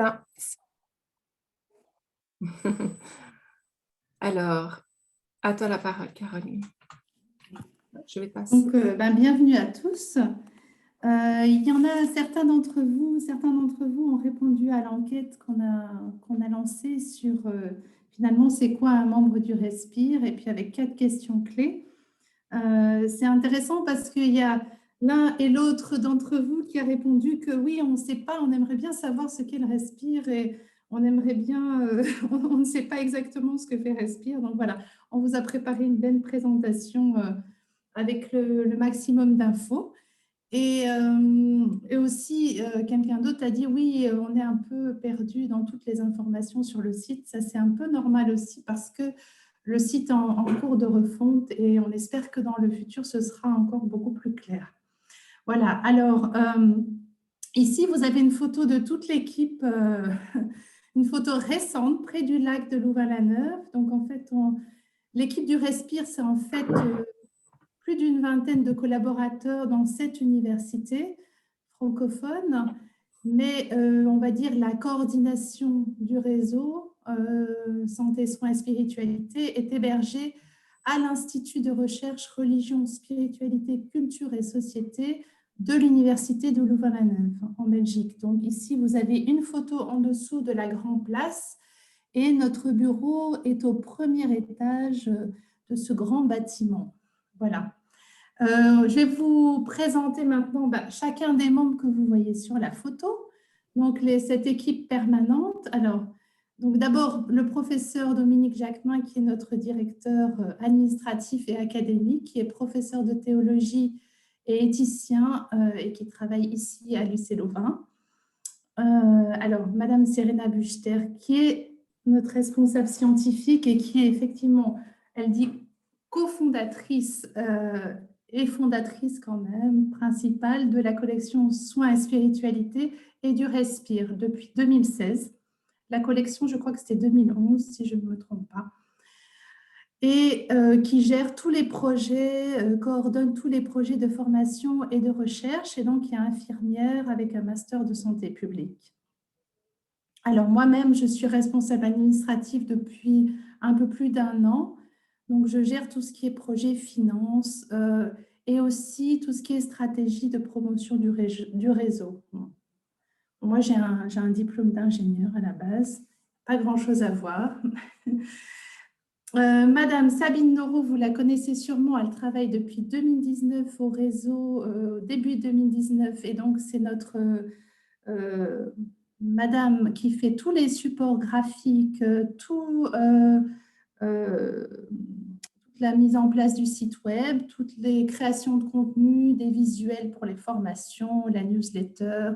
Là. Alors, à toi la parole, Caroline. Je vais passer. Donc, bienvenue à tous. Il y en a certains d'entre vous ont répondu à l'enquête qu'on a lancée sur finalement c'est quoi un membre du Respire, et puis avec 4 questions clés. C'est intéressant parce qu'il y a l'un et l'autre d'entre vous qui a répondu que oui, on ne sait pas, on aimerait bien savoir ce qu'est le Respire et on aimerait bien, on ne sait pas exactement ce que fait Respire. Donc voilà, on vous a préparé une belle présentation avec le maximum d'infos. Et aussi, quelqu'un d'autre a dit oui, on est un peu perdu dans toutes les informations sur le site. Ça, c'est un peu normal aussi parce que le site est en cours de refonte et on espère que dans le futur, ce sera encore beaucoup plus clair. Voilà, alors ici, vous avez une photo de toute l'équipe, une photo récente près du lac de Louvain-la-Neuve. Donc, en fait, l'équipe du Respire, c'est en fait plus d'une vingtaine de collaborateurs dans 7 universités francophones, mais on va dire la coordination du réseau santé, soins et spiritualité est hébergée à l'Institut de recherche religion, spiritualité, culture et société de l'Université de Louvain-la-Neuve en Belgique. Donc ici, vous avez une photo en dessous de la grande place et notre bureau est au premier étage de ce grand bâtiment. Voilà. Je vais vous présenter maintenant chacun des membres que vous voyez sur la photo. Donc, cette équipe permanente. Alors, donc d'abord, le professeur Dominique Jacquemin, qui est notre directeur administratif et académique, qui est professeur de théologie et éthicien et qui travaille ici à l'UC Louvain. Alors, Madame Serena Buchter, qui est notre responsable scientifique et qui est effectivement, elle dit, cofondatrice et fondatrice quand même, principale de la collection Soins et Spiritualité et du Respire depuis 2016. La collection, je crois que c'était 2011, si je ne me trompe pas. Et qui gère tous les projets, coordonne tous les projets de formation et de recherche, et donc qui est infirmière avec un master de santé publique. Alors moi-même, je suis responsable administrative depuis un peu plus d'1 an. Donc, je gère tout ce qui est projet, finance et aussi tout ce qui est stratégie de promotion du réseau. Moi, j'ai un diplôme d'ingénieur à la base, pas grand-chose à voir. Madame Sabine Noro, vous la connaissez sûrement, elle travaille depuis 2019 au réseau, début 2019, et donc c'est notre madame qui fait tous les supports graphiques, toute la mise en place du site web, toutes les créations de contenu, des visuels pour les formations, la newsletter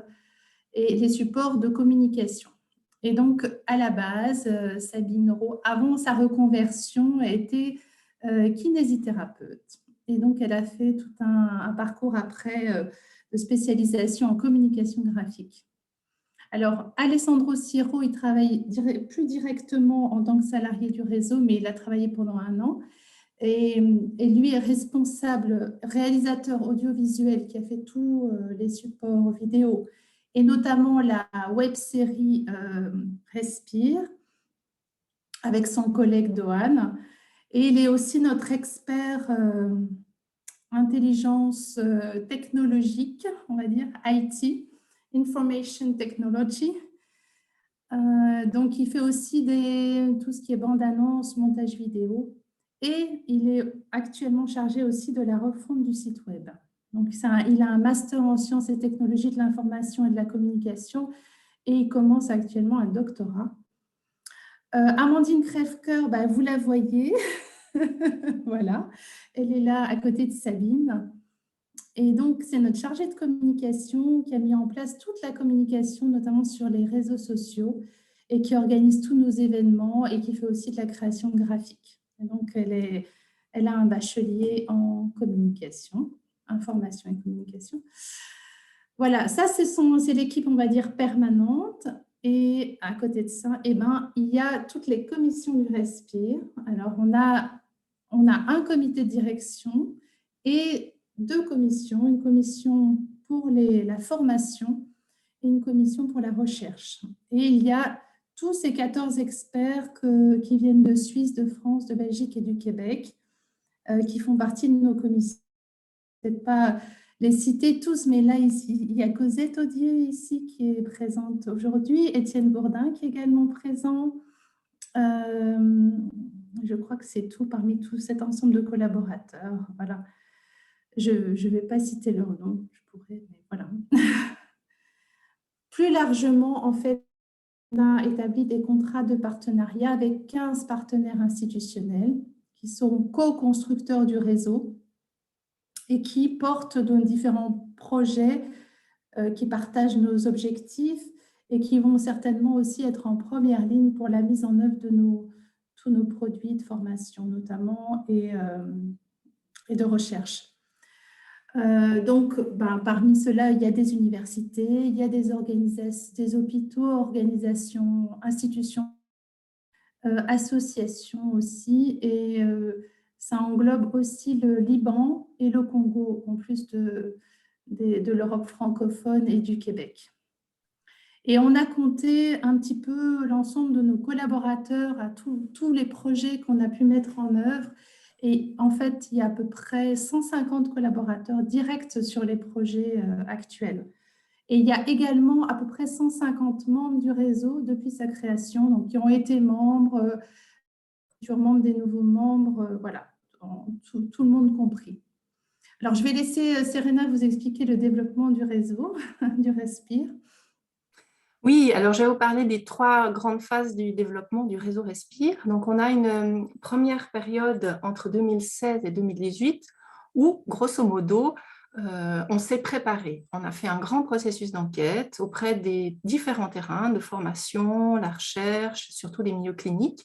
et les supports de communication. Et donc, à la base, Sabine Rowe, avant sa reconversion, était kinésithérapeute. Et donc, elle a fait tout un parcours après de spécialisation en communication graphique. Alors, Alessandro Siro, il travaille plus directement en tant que salarié du réseau, mais il a travaillé pendant 1 an. Et lui est responsable, réalisateur audiovisuel qui a fait tous les supports vidéo et notamment la web-série Respire avec son collègue Dohan. Et il est aussi notre expert intelligence technologique, on va dire, IT, Information Technology. Donc, il fait aussi tout ce qui est bande-annonce, montage vidéo. Et il est actuellement chargé aussi de la refonte du site web. Donc, il a un master en sciences et technologies de l'information et de la communication et il commence actuellement un doctorat. Amandine Crèvecoeur, vous la voyez. Voilà, elle est là à côté de Sabine. Et donc, c'est notre chargée de communication qui a mis en place toute la communication, notamment sur les réseaux sociaux, et qui organise tous nos événements et qui fait aussi de la création graphique. Et donc, elle a un bachelier en communication, information et communication. Voilà, ça, c'est l'équipe, on va dire, permanente. Et à côté de ça, il y a toutes les commissions du Respire. Alors, on a un comité de direction et 2 commissions, une commission pour la formation et une commission pour la recherche. Et il y a tous ces 14 experts qui viennent de Suisse, de France, de Belgique et du Québec, qui font partie de nos commissions. Peut-être pas les citer tous, mais là, ici, il y a Cosette Audier ici qui est présente aujourd'hui, Étienne Bourdin qui est également présent. Je crois que c'est tout parmi tout cet ensemble de collaborateurs. Voilà. Je ne vais pas citer leur nom, je pourrais, mais voilà. Plus largement, en fait, on a établi des contrats de partenariat avec 15 partenaires institutionnels qui sont co-constructeurs du réseau et qui portent dans différents projets qui partagent nos objectifs et qui vont certainement aussi être en première ligne pour la mise en œuvre de tous nos produits de formation notamment et de recherche. Donc, parmi ceux-là, il y a des universités, il y a des hôpitaux, organisations, institutions, associations aussi, et ça englobe aussi le Liban et le Congo, en plus de l'Europe francophone et du Québec. Et on a compté un petit peu l'ensemble de nos collaborateurs à tous les projets qu'on a pu mettre en œuvre. Et en fait, il y a à peu près 150 collaborateurs directs sur les projets actuels. Et il y a également à peu près 150 membres du réseau depuis sa création, donc qui ont été membres, futurs membres, des nouveaux membres, voilà, tout le monde compris. Alors, je vais laisser Serena vous expliquer le développement du réseau, du Respire. Oui, alors je vais vous parler des 3 grandes phases du développement du réseau Respire. Donc, on a une première période entre 2016 et 2018 où, grosso modo, on s'est préparé. On a fait un grand processus d'enquête auprès des différents terrains de formation, la recherche, surtout les milieux cliniques.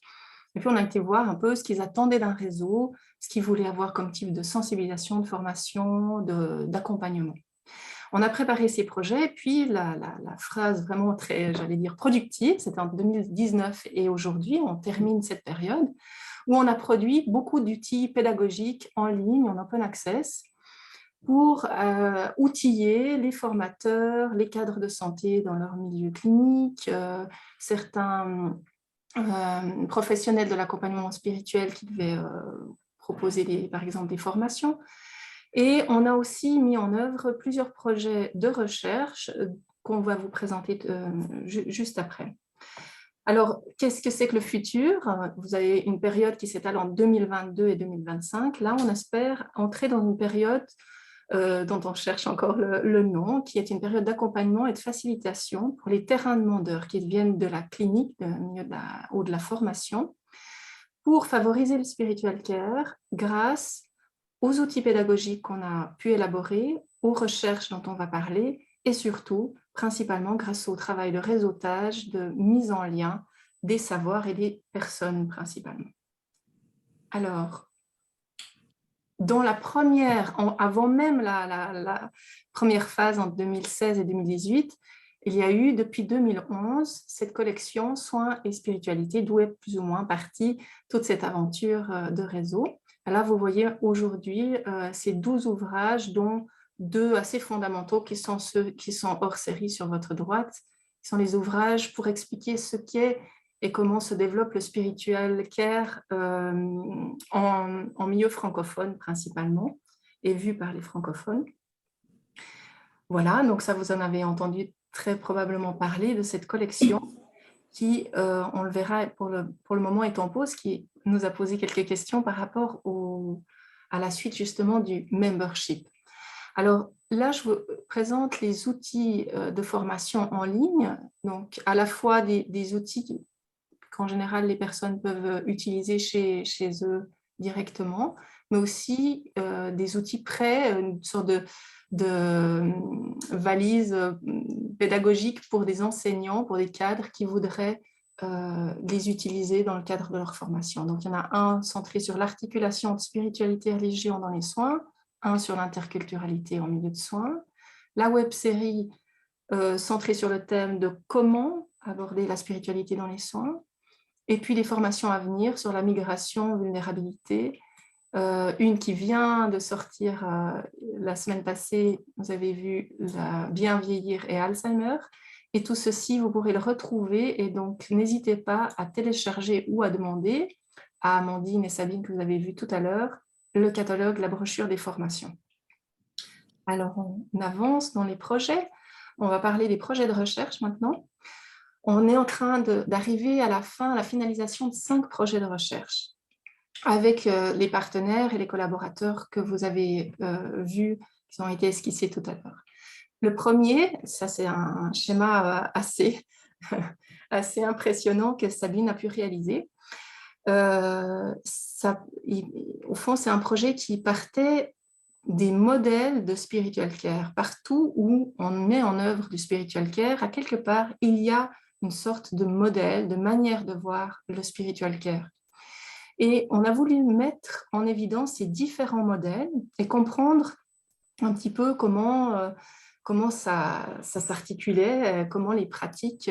Et puis, on a été voir un peu ce qu'ils attendaient d'un réseau, ce qu'ils voulaient avoir comme type de sensibilisation, de formation, d'accompagnement. On a préparé ces projets, puis la phrase vraiment très, j'allais dire, productive, c'était en 2019 et aujourd'hui, on termine cette période où on a produit beaucoup d'outils pédagogiques en ligne, en open access, pour outiller les formateurs, les cadres de santé dans leur milieu clinique, certains professionnels de l'accompagnement spirituel qui devaient proposer, par exemple, des formations. Et on a aussi mis en œuvre plusieurs projets de recherche qu'on va vous présenter juste après. Alors, qu'est-ce que c'est que le futur? Vous avez une période qui s'étale en 2022 et 2025. Là, on espère entrer dans une période dont on cherche encore le nom, qui est une période d'accompagnement et de facilitation pour les terrains demandeurs qui viennent de la clinique ou de la formation pour favoriser le spiritual care grâce aux outils pédagogiques qu'on a pu élaborer, aux recherches dont on va parler et surtout, principalement grâce au travail de réseautage, de mise en lien des savoirs et des personnes principalement. Alors, dans la première, avant même la première phase en 2016 et 2018, il y a eu depuis 2011 cette collection Soins et spiritualité, d'où est plus ou moins partie toute cette aventure de réseau. Là, vous voyez aujourd'hui ces 12 ouvrages, dont 2 assez fondamentaux qui sont ceux qui sont hors série sur votre droite, qui sont les ouvrages pour expliquer ce qu'est et comment se développe le spiritual care en milieu francophone principalement, et vu par les francophones. Voilà, donc ça, vous en avez entendu très probablement parler de cette collection qui, on le verra pour le moment, est en pause, qui nous a posé quelques questions par rapport à la suite justement du membership. Alors là, je vous présente les outils de formation en ligne, donc à la fois des outils qu'en général les personnes peuvent utiliser chez eux directement, mais aussi des outils prêts, une sorte de valise pédagogique pour des enseignants, pour des cadres qui voudraient les utiliser dans le cadre de leur formation. Donc, il y en a un centré sur l'articulation de spiritualité et religion dans les soins, un sur l'interculturalité en milieu de soins, la web-série centrée sur le thème de comment aborder la spiritualité dans les soins, et puis les formations à venir sur la migration, vulnérabilité, une qui vient de sortir la semaine passée, vous avez vu Bien vieillir et Alzheimer, Et tout ceci, vous pourrez le retrouver. Et donc, n'hésitez pas à télécharger ou à demander à Amandine et Sabine, que vous avez vu tout à l'heure, le catalogue, la brochure des formations. Alors, on avance dans les projets. On va parler des projets de recherche maintenant. On est en train d'arriver à la fin, à la finalisation de 5 projets de recherche avec les partenaires et les collaborateurs que vous avez vus, qui ont été esquissés tout à l'heure. Le premier, ça c'est un schéma assez impressionnant que Sabine a pu réaliser. Au fond, c'est un projet qui partait des modèles de spiritual care. Partout où on met en œuvre du spiritual care, à quelque part, il y a une sorte de modèle, de manière de voir le spiritual care. Et on a voulu mettre en évidence ces différents modèles et comprendre un petit peu comment ça s'articulait, comment les pratiques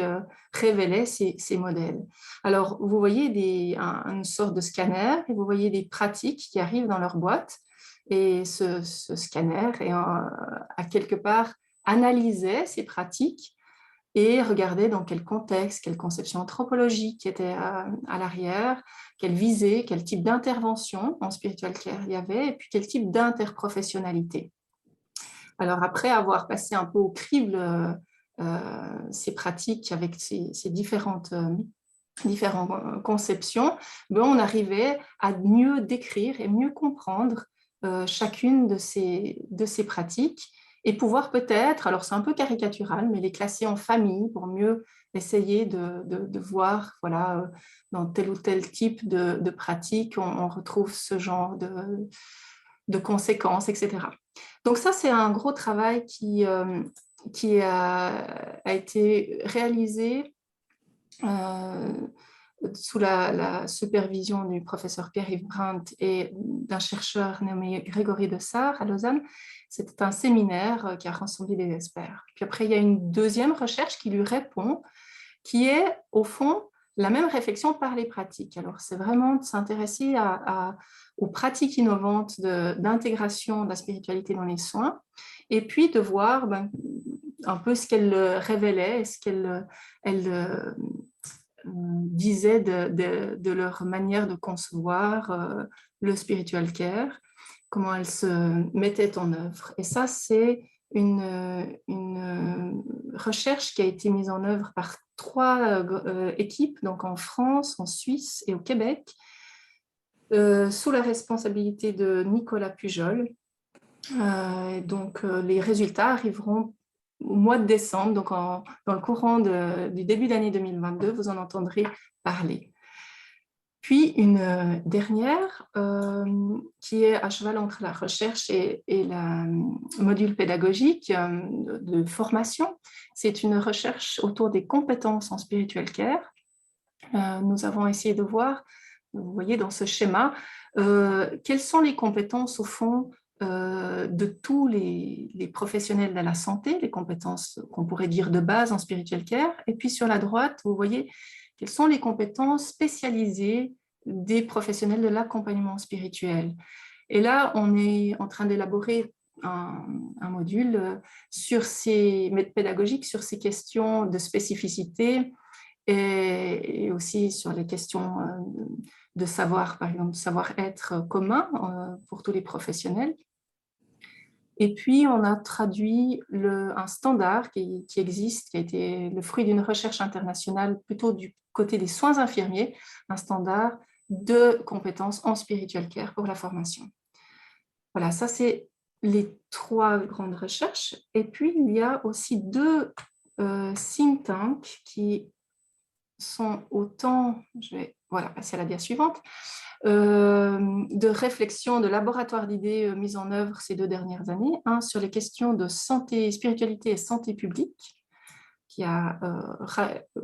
révélaient ces modèles. Alors, vous voyez une sorte de scanner et vous voyez des pratiques qui arrivent dans leur boîte. Et ce scanner a quelque part analysé ces pratiques et regardait dans quel contexte, quelle conception anthropologique était à l'arrière, quelle visée, quel type d'intervention en spiritual care il y avait, et puis quel type d'interprofessionnalité. Alors après avoir passé un peu au crible ces pratiques avec ces différentes conceptions, on arrivait à mieux décrire et mieux comprendre chacune de ces pratiques et pouvoir peut-être, alors c'est un peu caricatural, mais les classer en famille pour mieux essayer de voir, voilà, dans tel ou tel type de pratique, on retrouve ce genre de conséquences, etc. Donc ça, c'est un gros travail qui a été réalisé sous la supervision du professeur Pierre-Yves Brandt et d'un chercheur nommé Grégory Dessart à Lausanne. C'était un séminaire qui a rassemblé des experts. Puis après, il y a une deuxième recherche qui lui répond, qui est au fond la même réflexion par les pratiques. Alors, c'est vraiment de s'intéresser aux pratiques innovantes d'intégration de la spiritualité dans les soins, et puis de voir un peu ce qu'elle révélait, ce qu'elle disait de leur manière de concevoir le spiritual care, comment elle se mettait en œuvre. Et ça, c'est une recherche qui a été mise en œuvre par 3 équipes, donc en France, en Suisse et au Québec, sous la responsabilité de Nicolas Pujol. Donc, les résultats arriveront au mois de décembre, donc dans le courant du début d'année 2022, vous en entendrez parler. Puis une dernière qui est à cheval entre la recherche et le module pédagogique de formation. C'est une recherche autour des compétences en spiritual care. Nous avons essayé de voir, vous voyez dans ce schéma, quelles sont les compétences au fond de tous les professionnels de la santé, les compétences qu'on pourrait dire de base en spiritual care. Et puis sur la droite, vous voyez quelles sont les compétences spécialisées des professionnels de l'accompagnement spirituel. Et là, on est en train d'élaborer un module pédagogique sur ces questions de spécificité et aussi sur les questions de savoir, par exemple, savoir-être commun pour tous les professionnels. Et puis, on a traduit un standard qui existe, qui a été le fruit d'une recherche internationale plutôt du côté des soins infirmiers, un standard de compétences en spiritual care pour la formation. Voilà, ça c'est les 3 grandes recherches. Et puis, il y a aussi 2 think tanks qui sont autant, je vais passer à la dia suivante, de réflexion, de laboratoire d'idées mises en œuvre ces 2 dernières années, un sur les questions de santé, spiritualité et santé publique, qui a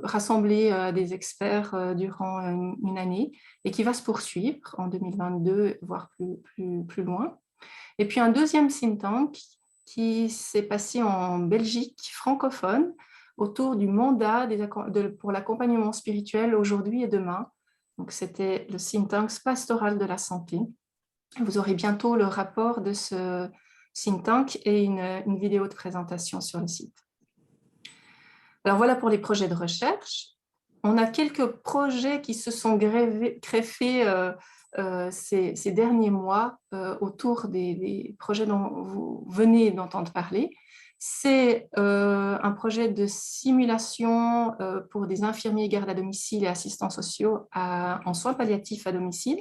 rassemblé des experts durant une année et qui va se poursuivre en 2022, voire plus loin. Et puis un deuxième think tank qui s'est passé en Belgique francophone autour du mandat pour l'accompagnement spirituel aujourd'hui et demain. Donc, c'était le think tank pastoral de la santé. Vous aurez bientôt le rapport de ce think tank et une vidéo de présentation sur le site. Alors voilà pour les projets de recherche. On a quelques projets qui se sont greffés ces derniers mois autour des projets dont vous venez d'entendre parler. C'est un projet de simulation pour des infirmiers, gardes à domicile et assistants sociaux en soins palliatifs à domicile.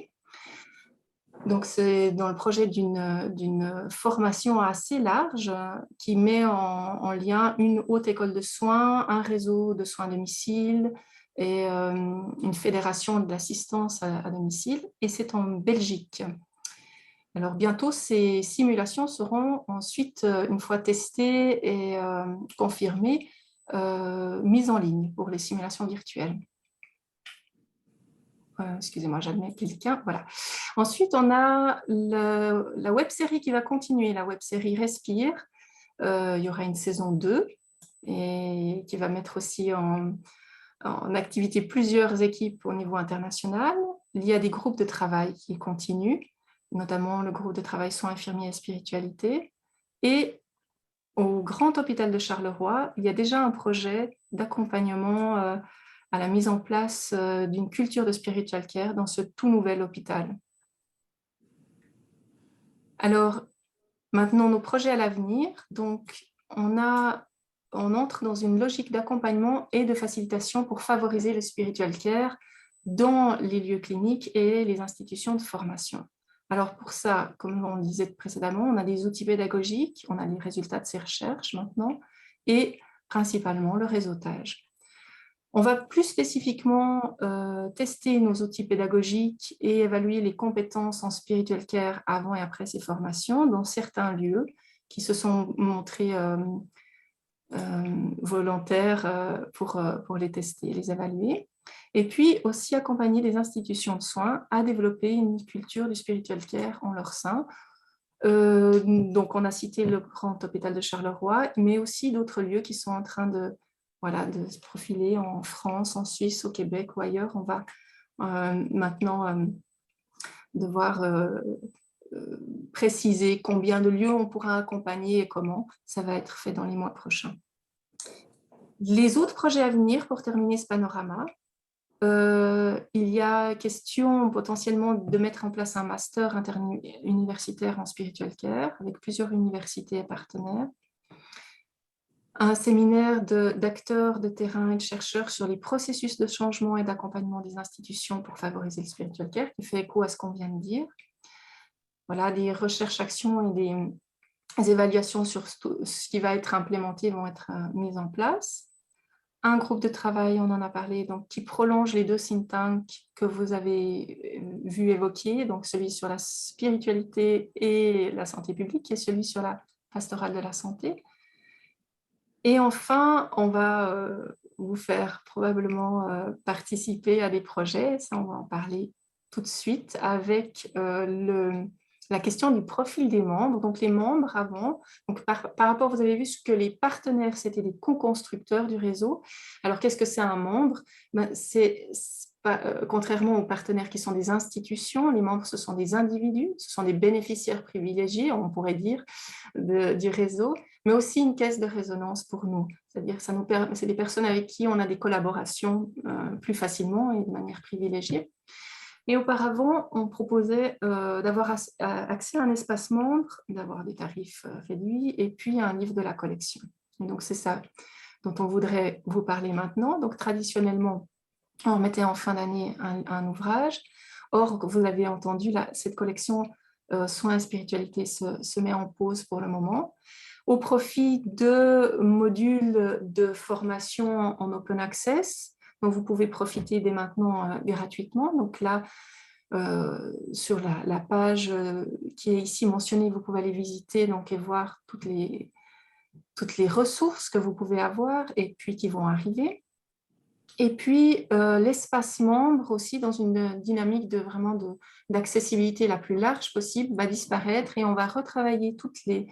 Donc, c'est dans le projet d'une formation assez large qui met en lien une haute école de soins, un réseau de soins à domicile et une fédération de l'assistance à domicile. Et c'est en Belgique. Alors, bientôt, ces simulations seront ensuite, une fois testées et confirmées, mises en ligne pour les simulations virtuelles. Excusez-moi, j'admets quelqu'un. Voilà. Ensuite, on a la web-série qui va continuer, la web-série Respire. Il y aura une saison 2 et qui va mettre aussi en activité plusieurs équipes au niveau international. Il y a des groupes de travail qui continuent, notamment le groupe de travail soins infirmiers et spiritualité. Et au Grand Hôpital de Charleroi, il y a déjà un projet d'accompagnement à la mise en place d'une culture de spiritual care dans ce tout nouvel hôpital. Alors, maintenant, nos projets à l'avenir. Donc, on entre dans une logique d'accompagnement et de facilitation pour favoriser le spiritual care dans les lieux cliniques et les institutions de formation. Alors, pour ça, comme on le disait précédemment, on a des outils pédagogiques, on a les résultats de ces recherches maintenant, et principalement le réseautage. On va plus spécifiquement tester nos outils pédagogiques et évaluer les compétences en spiritual care avant et après ces formations dans certains lieux qui se sont montrés volontaires pour les tester, les évaluer. Et puis aussi accompagner des institutions de soins à développer une culture du spiritual care en leur sein. Donc, on a cité le Grand Hôpital de Charleroi, mais aussi d'autres lieux qui sont en train de se profiler en France, en Suisse, au Québec ou ailleurs. On va maintenant devoir préciser combien de lieux on pourra accompagner et comment. Ça va être fait dans les mois prochains. Les autres projets à venir, pour terminer ce panorama, il y a question potentiellement de mettre en place un master interuniversitaire en spiritual care avec plusieurs universités et partenaires. Un séminaire d'acteurs de terrain et de chercheurs sur les processus de changement et d'accompagnement des institutions pour favoriser le spiritual care, qui fait écho à ce qu'on vient de dire. Voilà, des recherches-actions et des évaluations sur ce qui va être implémenté vont être mises en place. Un groupe de travail, on en a parlé, donc, qui prolonge les 2 think tanks que vous avez vu évoquer, donc celui sur la spiritualité et la santé publique et celui sur la pastorale de la santé. Et enfin, on va vous faire probablement participer à des projets, ça on va en parler tout de suite, avec la question du profil des membres. Donc les membres avant, donc par rapport, vous avez vu que les partenaires, c'était les co-constructeurs du réseau. Alors qu'est-ce que c'est un membre? Contrairement aux partenaires qui sont des institutions, les membres, ce sont des individus, ce sont des bénéficiaires privilégiés, on pourrait dire, du réseau, mais aussi une caisse de résonance pour nous. C'est-à-dire que c'est des personnes avec qui on a des collaborations plus facilement et de manière privilégiée. Et auparavant, on proposait d'avoir accès à un espace membre, d'avoir des tarifs réduits et puis un livre de la collection. Et donc, c'est ça dont on voudrait vous parler maintenant. Donc, traditionnellement, on remettait en fin d'année un ouvrage. Or, vous avez entendu, cette collection Soins et spiritualité se met en pause pour le moment, au profit de modules de formation en open access, dont vous pouvez profiter dès maintenant gratuitement. Donc là, sur la page qui est ici mentionnée, vous pouvez aller visiter donc, et voir toutes les ressources que vous pouvez avoir et puis qui vont arriver. Et puis, l'espace membre aussi, dans une dynamique d'accessibilité la plus large possible, va disparaître et on va retravailler tous les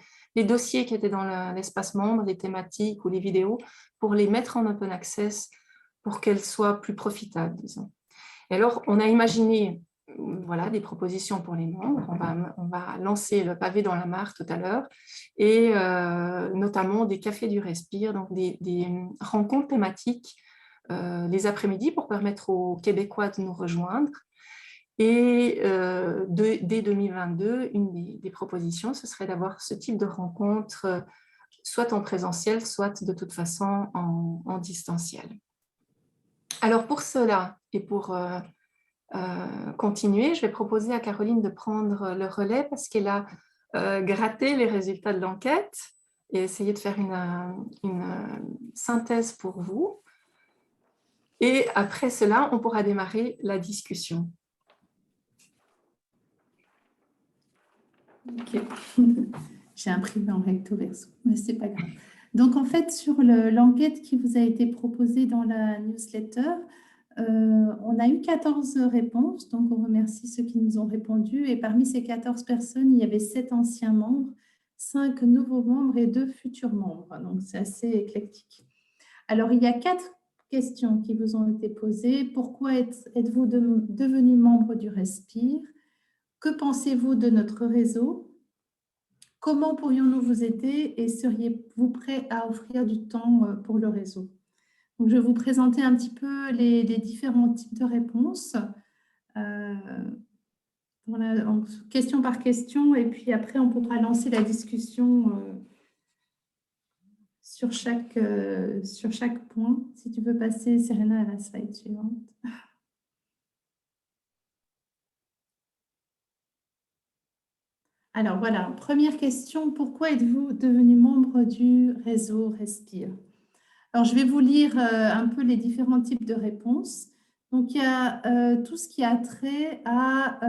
dossiers qui étaient dans l'espace membre, les thématiques ou les vidéos, pour les mettre en open access pour qu'elles soient plus profitables, disons. Et alors, on a imaginé voilà, des propositions pour les membres. On va lancer le pavé dans la mare tout à l'heure, et notamment des cafés du Respire, donc des rencontres thématiques les après-midi pour permettre aux Québécois de nous rejoindre. Et dès 2022, une des propositions, ce serait d'avoir ce type de rencontre, soit en présentiel, soit de toute façon en distanciel. Alors pour cela, et pour continuer, je vais proposer à Caroline de prendre le relais parce qu'elle a gratté les résultats de l'enquête et essayé de faire une synthèse pour vous. Et après cela, on pourra démarrer la discussion. Ok. J'ai imprimé en recto verso, mais c'est pas grave. Donc, en fait, sur l'enquête qui vous a été proposée dans la newsletter, on a eu 14 réponses, donc on remercie ceux qui nous ont répondu. Et parmi ces 14 personnes, il y avait 7 anciens membres, 5 nouveaux membres et 2 futurs membres. Donc, c'est assez éclectique. Alors, il y a 4 questions qui vous ont été posées. Pourquoi êtes-vous devenu membre du Respire? Que pensez-vous de notre réseau? Comment pourrions-nous vous aider et seriez-vous prêt à offrir du temps pour le réseau? Donc, je vais vous présenter un petit peu les différents types de réponses, question par question, et puis après, on pourra lancer la discussion sur chaque point. Si tu veux passer, Serena, à la slide suivante. Alors voilà, première question, pourquoi êtes-vous devenu membre du réseau Respire? Alors, je vais vous lire un peu les différents types de réponses. Donc, il y a tout ce qui a trait à,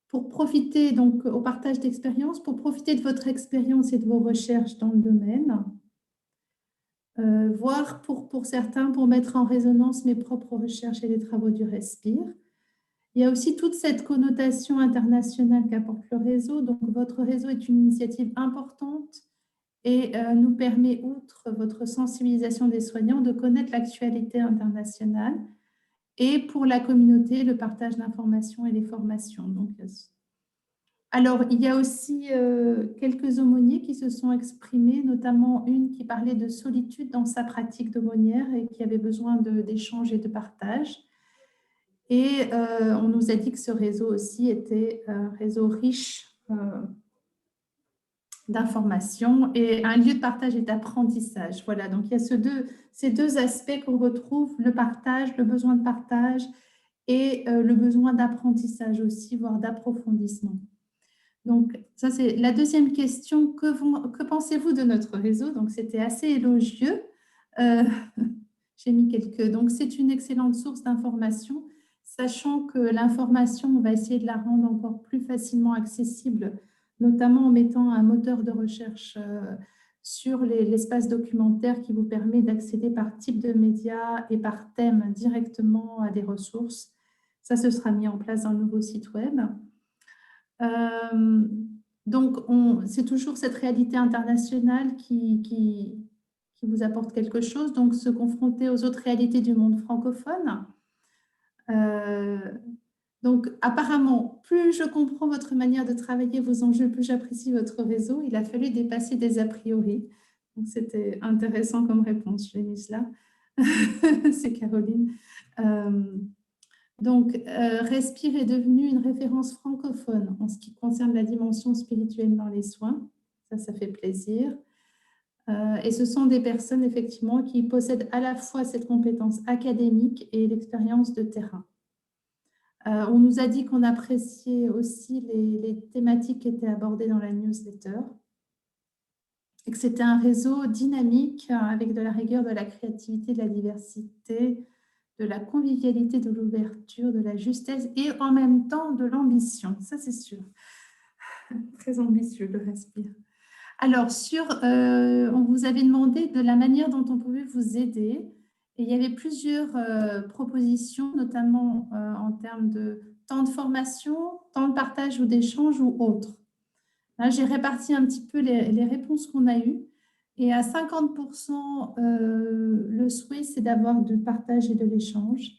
pour profiter donc, au partage d'expérience, pour profiter de votre expérience et de vos recherches dans le domaine, voire pour certains, pour mettre en résonance mes propres recherches et les travaux du Respire. Il y a aussi toute cette connotation internationale qu'apporte le réseau. Donc, votre réseau est une initiative importante et nous permet, outre votre sensibilisation des soignants, de connaître l'actualité internationale et pour la communauté, le partage d'informations et les formations. Donc, alors, il y a aussi quelques aumôniers qui se sont exprimés, notamment une qui parlait de solitude dans sa pratique d'aumônière et qui avait besoin d'échanges et de partage. Et on nous a dit que ce réseau aussi était un réseau riche d'information et un lieu de partage et d'apprentissage. Voilà, donc il y a ces deux aspects qu'on retrouve, le partage, le besoin de partage et le besoin d'apprentissage aussi, voire d'approfondissement. Donc, ça, c'est la deuxième question. Que pensez-vous de notre réseau? Donc, c'était assez élogieux. J'ai mis quelques... Donc, c'est une excellente source d'information, sachant que l'information, on va essayer de la rendre encore plus facilement accessible, notamment en mettant un moteur de recherche sur l'espace documentaire qui vous permet d'accéder par type de médias et par thème directement à des ressources. Ça, ce sera mis en place dans le nouveau site web. Donc, c'est toujours cette réalité internationale qui vous apporte quelque chose, donc se confronter aux autres réalités du monde francophone. Donc, apparemment, plus je comprends votre manière de travailler, vos enjeux, plus j'apprécie votre réseau. Il a fallu dépasser des a priori. Donc, c'était intéressant comme réponse, je l'ai mise là. C'est Caroline. Donc, Respire est devenu une référence francophone en ce qui concerne la dimension spirituelle dans les soins. Ça fait plaisir. Et ce sont des personnes, effectivement, qui possèdent à la fois cette compétence académique et l'expérience de terrain. On nous a dit qu'on appréciait aussi les thématiques qui étaient abordées dans la newsletter et que c'était un réseau dynamique avec de la rigueur, de la créativité, de la diversité, de la convivialité, de l'ouverture, de la justesse et en même temps de l'ambition. Ça, c'est sûr. Très ambitieux, le Respire. Alors, on vous avait demandé de la manière dont on pouvait vous aider. Et il y avait plusieurs propositions, notamment en termes de temps de formation, temps de partage ou d'échange ou autres. Là, j'ai réparti un petit peu les réponses qu'on a eues. Et à 50%, le souhait, c'est d'avoir du partage et de l'échange.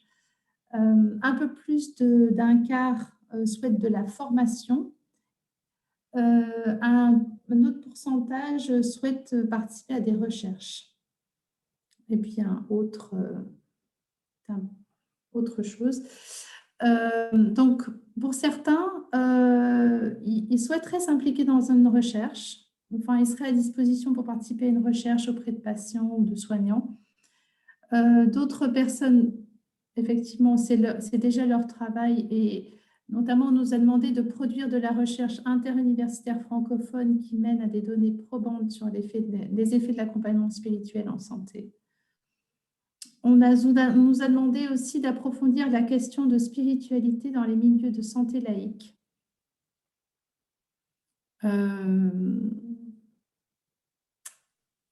Un peu plus d'un quart souhaite de la formation. Un autre pourcentage souhaite participer à des recherches. Et puis, autre chose. Donc, pour certains, ils souhaiteraient s'impliquer dans une recherche. Enfin, ils seraient à disposition pour participer à une recherche auprès de patients ou de soignants. D'autres personnes, effectivement, c'est déjà leur travail et notamment, on nous a demandé de produire de la recherche interuniversitaire francophone qui mène à des données probantes sur les effets de l'accompagnement spirituel en santé. On nous a demandé aussi d'approfondir la question de spiritualité dans les milieux de santé laïque.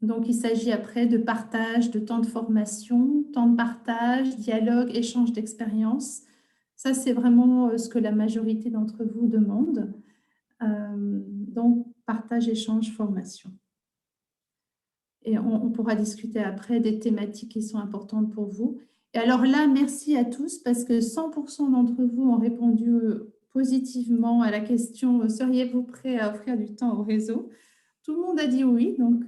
Donc, il s'agit après de partage, de temps de formation, temps de partage, dialogue, échange d'expériences. Ça, c'est vraiment ce que la majorité d'entre vous demande. Donc, partage, échange, formation. Et on pourra discuter après des thématiques qui sont importantes pour vous. Et alors là, merci à tous parce que 100% d'entre vous ont répondu positivement à la question « Seriez-vous prêt à offrir du temps au réseau ?» Tout le monde a dit oui, donc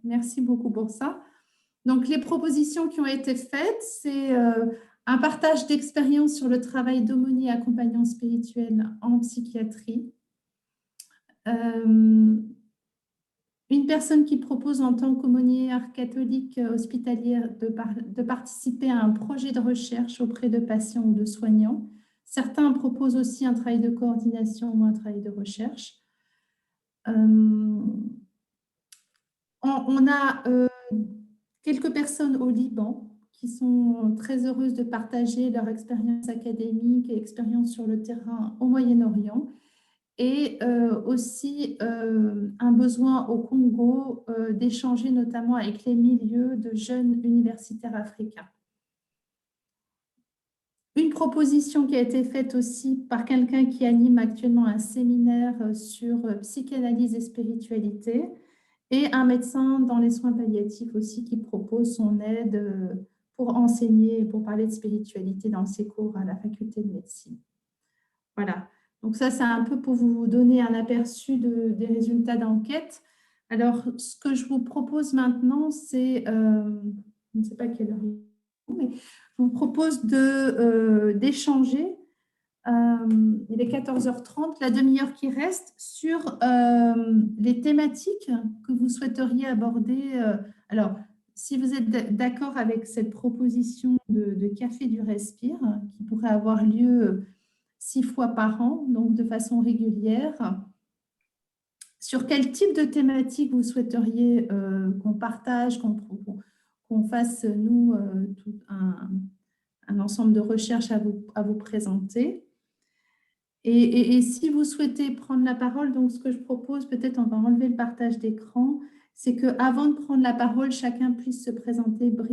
merci beaucoup pour ça. Donc, les propositions qui ont été faites, c'est un partage d'expérience sur le travail d'aumônier accompagnant spirituel en psychiatrie. Une personne qui propose en tant qu'aumônière catholique hospitalière de participer à un projet de recherche auprès de patients ou de soignants. Certains proposent aussi un travail de coordination ou un travail de recherche. On a quelques personnes au Liban qui sont très heureuses de partager leur expérience académique et expérience sur le terrain au Moyen-Orient. Et aussi un besoin au Congo d'échanger notamment avec les milieux de jeunes universitaires africains. Une proposition qui a été faite aussi par quelqu'un qui anime actuellement un séminaire sur psychanalyse et spiritualité, et un médecin dans les soins palliatifs aussi qui propose son aide pour enseigner et pour parler de spiritualité dans ses cours à la faculté de médecine. Voilà. Donc ça, c'est un peu pour vous donner un aperçu des résultats d'enquête. Alors, ce que je vous propose maintenant, c'est, je ne sais pas quelle heure il est, mais je vous propose d'échanger. Il est 14h30, la demi-heure qui reste, sur les thématiques que vous souhaiteriez aborder. Alors, si vous êtes d'accord avec cette proposition de Café du Respire, qui pourrait avoir lieu 6 fois par an, donc de façon régulière. Sur quel type de thématique vous souhaiteriez qu'on partage, qu'on fasse, nous, tout un ensemble de recherches à vous présenter. Et si vous souhaitez prendre la parole, donc ce que je propose, peut-être on va enlever le partage d'écran, c'est qu'avant de prendre la parole, chacun puisse se présenter brièvement.